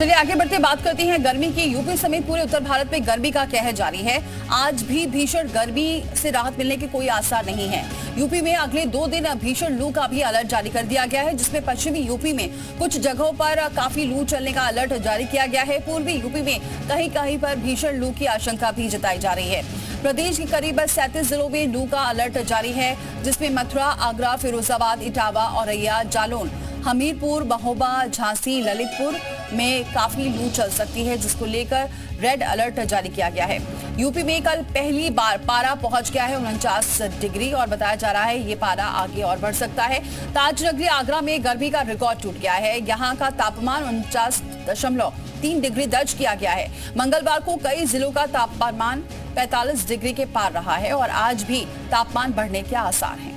चलिए आगे बढ़ते बात करते हैं गर्मी की। यूपी समेत पूरे उत्तर भारत में गर्मी का कहर जारी है। आज भी भीषण गर्मी से राहत मिलने के कोई आसार नहीं है। यूपी में अगले 2 दिन भीषण लू का भी अलर्ट जारी कर दिया गया है, जिसमें पश्चिमी यूपी में कुछ जगहों पर काफी लू चलने का अलर्ट जारी किया गया है। पूर्वी यूपी में कहीं कहीं पर भीषण लू की आशंका भी जताई जा रही है। प्रदेश के करीब 37 जिलों में लू का अलर्ट जारी है, जिसमें मथुरा, आगरा, फिरोजाबाद, इटावा, औरैया, जालौन, हमीरपुर, महोबा, झांसी, ललितपुर में काफी लू चल सकती है, जिसको लेकर रेड अलर्ट जारी किया गया है। यूपी में कल पहली बार पारा पहुंच गया है 49 डिग्री और बताया जा रहा है ये पारा आगे और बढ़ सकता है। ताजनगरी आगरा में गर्मी का रिकॉर्ड टूट गया है। यहाँ का तापमान 49.3 डिग्री दर्ज किया गया है। मंगलवार को कई जिलों का तापमान 45 डिग्री के पार रहा है और आज भी तापमान बढ़ने के आसार हैं।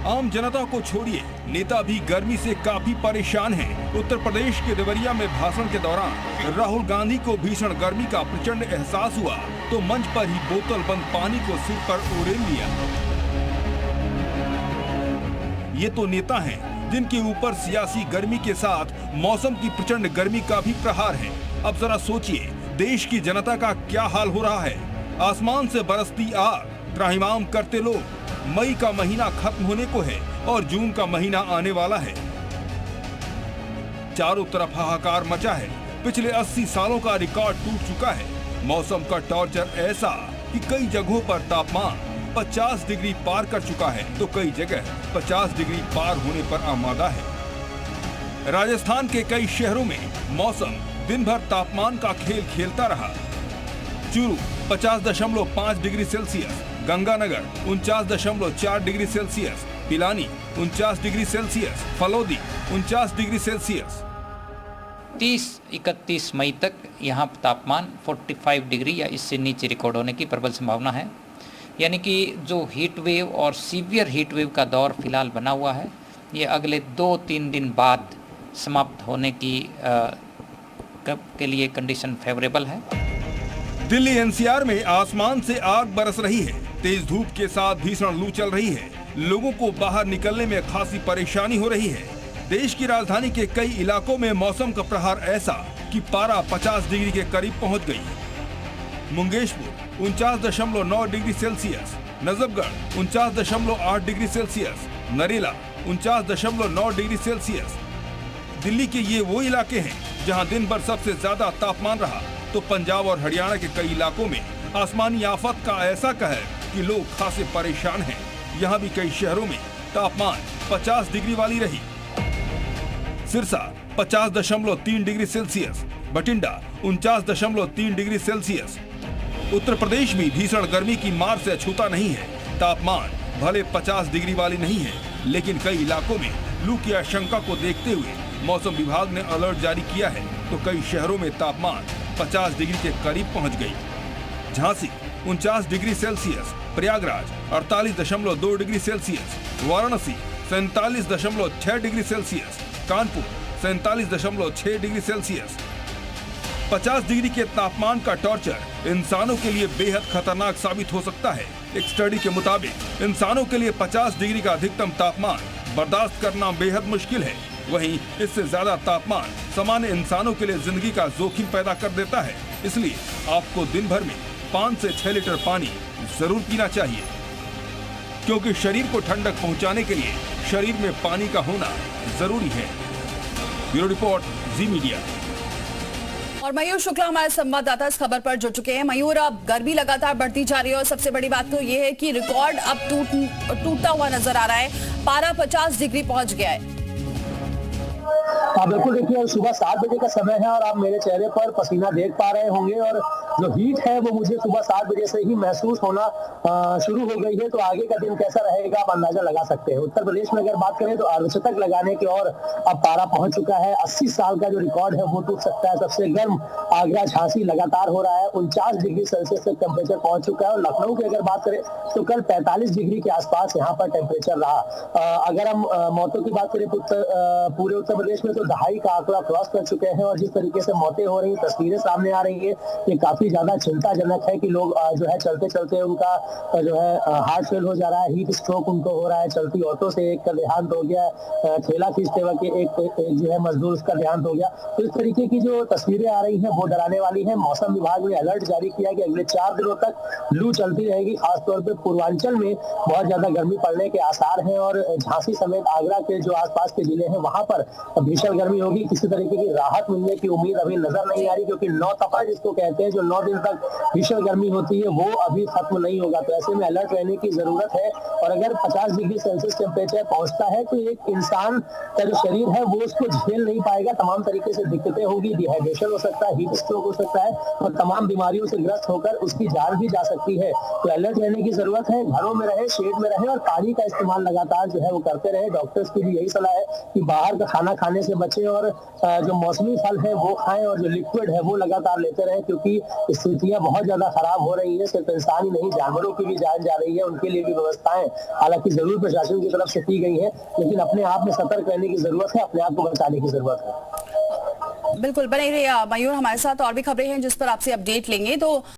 आम जनता को छोड़िए, नेता भी गर्मी से काफी परेशान हैं। उत्तर प्रदेश के देवरिया में भाषण के दौरान राहुल गांधी को भीषण गर्मी का प्रचंड एहसास हुआ तो मंच पर ही बोतल बंद पानी को सिर पर उड़ेल लिया। ये तो नेता हैं जिनके ऊपर सियासी गर्मी के साथ मौसम की प्रचंड गर्मी का भी प्रहार है। अब जरा सोचिए, देश की जनता का क्या हाल हो रहा है। आसमान से बरसती आग, त्राहिमाम करते लोग। मई का महीना खत्म होने को है और जून का महीना आने वाला है। चारों तरफ हाहाकार मचा है। पिछले 80 सालों का रिकॉर्ड टूट चुका है। मौसम का टॉर्चर ऐसा कि कई जगहों पर तापमान 50 डिग्री पार कर चुका है तो कई जगह 50 डिग्री पार होने पर आमादा है। राजस्थान के कई शहरों में मौसम दिन भर तापमान का खेल खेलता रहा। Churu 50.5 degree Celsius, Ganganagar 49.4 degree Celsius, Pilani 49 degree Celsius, Phalodi 49 degree Celsius. 30-31 मई तक यहाँ तापमान 45 डिग्री या इससे नीचे रिकॉर्ड होने की प्रबल संभावना है। यानी कि जो हीट वेव और सीवियर हीट वेव का दौर फिलहाल बना हुआ है, ये अगले 2-3 दिन बाद समाप्त होने की के लिए कंडीशन फेवरेबल है। दिल्ली एनसीआर में आसमान से आग बरस रही है। तेज धूप के साथ भीषण लू चल रही है। लोगों को बाहर निकलने में खासी परेशानी हो रही है। देश की राजधानी के कई इलाकों में मौसम का प्रहार ऐसा कि पारा 50 डिग्री के करीब पहुंच गई। Mungeshpur 49.9 degree Celsius, Najafgarh 49.8 degree Celsius, Narela 49.9 degree Celsius. Delhi के ये वो इलाके हैं जहां दिन भर सबसे ज्यादा तापमान रहा, तो पंजाब और हरियाणा के कई इलाकों में आसमानी आफत का ऐसा कहर कि लोग खासे परेशान हैं। यहाँ भी कई शहरों में तापमान 50 डिग्री वाली रही। Sirsa 50.3 degree Celsius, Bathinda 49.3 degree Celsius. Uttar Pradesh भी भीषण गर्मी की मार से अछूता नहीं है। तापमान भले 50 डिग्री वाली नहीं है, लेकिन कई इलाकों में लू की आशंका को देखते हुए मौसम विभाग ने अलर्ट जारी किया है, तो कई शहरों में तापमान 50 डिग्री के करीब पहुंच गई। Jhansi 49 degree Celsius, Prayagraj 48.2 degree Celsius, Varanasi 47.6 degree Celsius, Kanpur 47.6 degree Celsius. 50 degree के तापमान का टॉर्चर इंसानों के लिए बेहद खतरनाक साबित हो सकता है। एक स्टडी के मुताबिक इंसानों के लिए 50 डिग्री का अधिकतम तापमान बर्दाश्त करना बेहद मुश्किल है। वहीं इससे ज्यादा तापमान सामान्य इंसानों के लिए जिंदगी का जोखिम पैदा कर देता है। इसलिए आपको दिन भर में 5 से 6 लीटर पानी जरूर पीना चाहिए, क्योंकि शरीर को ठंडक पहुंचाने के लिए शरीर में पानी का होना जरूरी है। ब्यूरो रिपोर्ट, जी मीडिया। और मयूर शुक्ला हमारे संवाददाता इस खबर पर जुड़ चुके हैं। मयूर, अब गर्मी लगातार बढ़ती जा रही है और सबसे बड़ी बात तो ये है कि रिकॉर्ड अब टूटता हुआ नजर आ रहा है। पारा 50 डिग्री पहुंच गया है। हाँ बिल्कुल, देखिए सुबह 7 बजे का समय है और आप मेरे चेहरे पर पसीना देख पा रहे होंगे और जो हीट है वो मुझे सुबह 7 बजे से ही महसूस होना शुरू हो गई है। तो आगे का दिन कैसा रहेगा आप अंदाजा लगा सकते हैं। उत्तर प्रदेश में अगर बात करें तो अर्धशतक लगाने की ओर अब पारा पहुंच चुका है। 80 साल का जो रिकॉर्ड है वो टूट सकता है। सबसे गर्म आगरा झांसी लगातार हो रहा है। 49 डिग्री सेल्सियस तक टेम्परेचर पहुंच चुका है और लखनऊ की अगर बात करें तो कल 45 डिग्री के आसपास यहाँ पर टेम्परेचर रहा। अगर हम मौतों की बात करें तो पूरे उत्तर प्रदेश में तो दहाई का आंकड़ा क्रॉस कर चुके हैं और जिस तरीके से मौतें हो रही हैं, तस्वीरें सामने आ रही है, ये काफी ज्यादा चिंताजनक है कि लोग जो है चलते चलते उनका जो है हार्ट फेल हो जा रहा है, हीट स्ट्रोक उनको हो रहा है, चलती ऑटो से एक का देहांत हो गया, ठेला खींचते वक्त एक जो है मजदूर उसका देहांत हो गया। तो इस तरीके की जो तस्वीरें आ रही हैं वो डराने वाली है। मौसम विभाग ने अलर्ट जारी किया कि अगले 4 दिनों तक लू चलती रहेगी। खासतौर पर पूर्वांचल में बहुत ज्यादा गर्मी पड़ने के आसार हैं और झांसी समेत आगरा के जो आसपास के जिले हैं वहां पर भीषण गर्मी होगी। किसी तरीके की राहत मिलने की उम्मीद अभी नजर नहीं आ रही, क्योंकि 9 तपा जिसको कहते हैं, जो 9 दिन तक भीषण गर्मी होती है, वो अभी खत्म नहीं होगा। तो ऐसे में अलर्ट रहने की जरूरत है और अगर 50 डिग्री सेल्सियस टेम्परेचर पहुंचता है तो एक इंसान का जो शरीर है वो उसको झेल नहीं पाएगा। तमाम तरीके से दिक्कतें होगी, डिहाइड्रेशन हो सकता है, हीट स्ट्रोक हो सकता है और तमाम बीमारियों से ग्रस्त होकर उसकी जान भी जा सकती है। तो अलर्ट रहने की जरूरत है, घरों में रहे, शेड में रहे और पानी का इस्तेमाल लगातार जो है वो करते रहे। डॉक्टर्स की भी यही सलाह है कि बाहर का खाना खाने से बचें और जो मौसमी फल है वो खाएं और जो लिक्विड है वो लगातार लेते रहें, क्योंकि स्थितियां बहुत ज्यादा खराब हो रही है। सिर्फ इंसान ही नहीं, जानवरों की भी जान जा रही है, उनके लिए भी व्यवस्थाएं हालांकि जरूर प्रशासन की तरफ से की गई है, लेकिन अपने आप में सतर्क रहने की जरूरत है, अपने आप को बचाने की जरूरत है। बिल्कुल बने रहिए मयूर, हमारे साथ और भी खबरें हैं जिस पर आपसे अपडेट लेंगे। तो